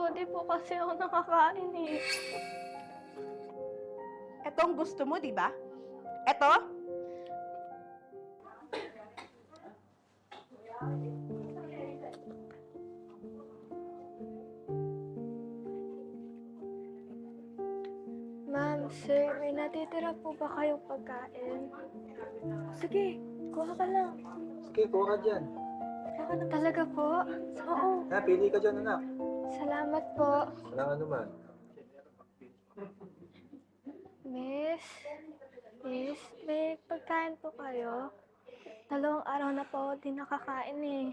po, di po kasi ako nakakain eh. Ito ang gusto mo, di ba? Ito? Ma'am, sir, may natitira po ba kayong pagkain? Sige, kuha ka lang. Sige, kuha ka dyan. Talaga po? Oo. Ha, pili ka dyan, anak. Salamat po. Walang ano man. Miss, may pagkain po kayo? 2 araw na po ako di nakakain eh.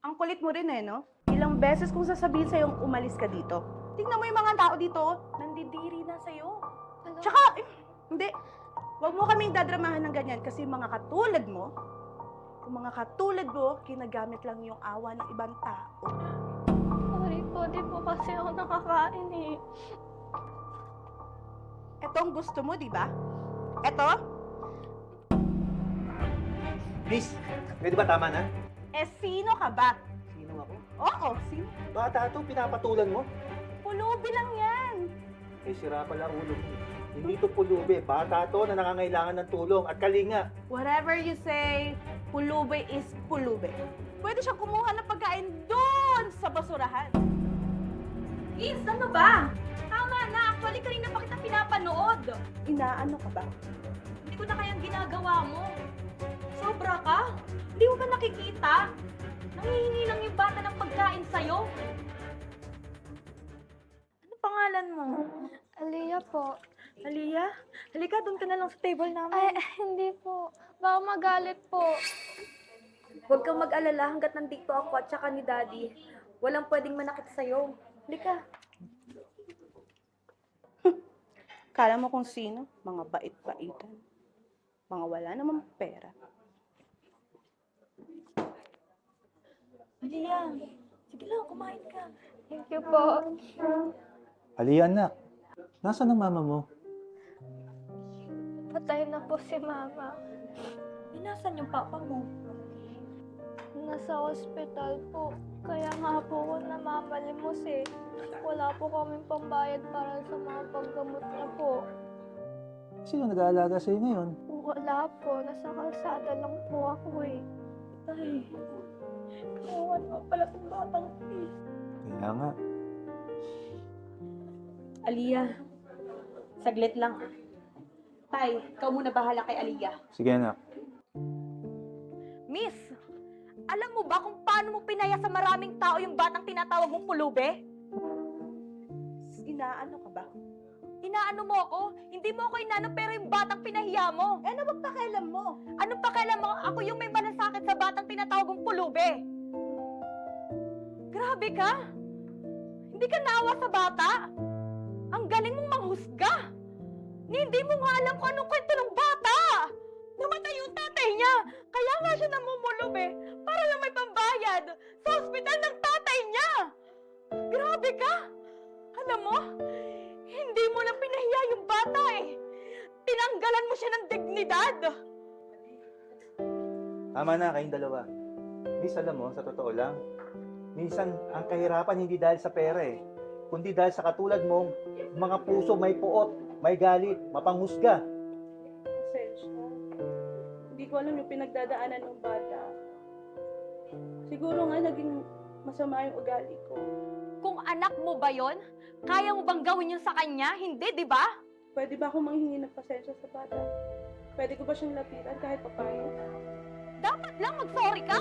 Ang kulit mo rin eh, no? Ilang beses kong sasabihin sa'yo umalis ka dito. Tingnan mo yung mga tao dito, nandidiri na sa'yo. Tsaka, hindi. Huwag mo kaming dadramahan ng ganyan kasi yung mga katulad mo, kinagamit lang yung awa ng ibang tao. Sorry po, di po kasi ako nakakain eh. Ito ang gusto mo, di ba? Ito? Miss, pwede ba tama na? Eh, sino ka ba? Sino ako? Oo, sino? Bata to, pinapatulan mo. Pulubi lang yan. Eh, sira pala ulo mo. Hindi to pulubi. Bata to na nangangailangan ng tulong at kalinga. Whatever you say, pulubi is pulubi. Pwede siyang kumuha ng pagkain doon sa basurahan. Is, ano ba? Tama na. Actually, kanina pa kita pinapanood. Inaano ka ba? Hindi ko na kayang ginagawa mo. Sobra ka? Hindi mo ba nakikita? Nangihingi lang yung bata ng pagkain sa'yo. Ano pangalan mo? Aliyah po. Aliyah? Halika, doon ka na lang sa table namin. Ay, hindi po. Baka magalit po. Huwag kang mag-alala hanggat nandito ako at saka ni Daddy. Walang pwedeng manakit sa'yo. Halika. Kala mo kung sino? Mga bait-baitan. Mga wala namang pera. Aliyah, sige lang, kumain ka. Thank you po. Aliyah, anak. Nasaan ang mama mo? Patay na po si Mama. Nasaan yung papa mo? Nasa ospital po. Kaya nga po ako namamalimos eh. Wala po kaming pambayad para sa mga paggamot niya po. Sino nag-aalaga sa'yo ngayon? Wala po. Nasa kalsada lang po ako eh. Ay, kawawa naman pala itong batang eh. Kaya nga. Aliyah, saglit lang. Tay, ikaw muna bahala kay Aliyah. Sige, anak. Miss, alam mo ba kung paano mo pinaya sa maraming tao yung batang tinatawag mong pulube? Inaano ka ba? Inaano mo ako? Hindi mo ako inano pero yung batang pinahiya mo. Eh, ano bang pakialam mo? Anong pakialam mo? Ako yung may malasakit sa batang tinatawag mong pulube. Grabe ka! Hindi ka naawa sa bata? Ang galing mong manghusga! Hindi mo nga alam kung anong kwento ng bata! Namatay yung tatay niya! Kaya nga siya namumulube para lang may pambayad sa ospital ng tatay niya! Grabe ka! Alam mo, hindi mo lang pinahiya yung bata eh! Tinanggalan mo siya ng dignidad! Tama na, kayong dalawa. Miss, alam mo, sa totoo lang, minsan ang kahirapan hindi dahil sa pera eh, kundi dahil sa katulad mong mga puso may puot, may galit, mapanghusga. Pasensya. Hindi ko alam yung pinagdadaanan ng bata. Siguro nga naging masama yung ugali ko. Kung anak mo ba yon, kaya mo bang gawin yun sa kanya? Hindi, di ba? Pwede ba akong manghingi ng pasensya sa bata? Pwede ko ba siyang lapitan kahit papayo? Dapat lang mag-sorry ka!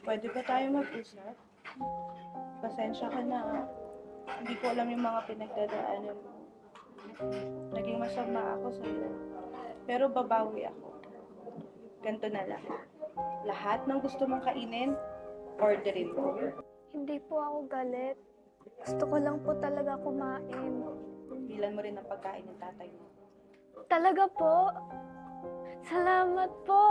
Pwede ba tayo mag-usap? Pasensya ka na. Hindi ko alam yung mga pinagdadaanan mo. Naging masama ako sa'yo. Pero babawi ako. Ganto na lang. Lahat ng gusto mong kainin, orderin mo. Hindi po ako galit. Gusto ko lang po talaga kumain. Bilan mo rin ang pagkain ng tatay mo. Talaga po? Salamat po!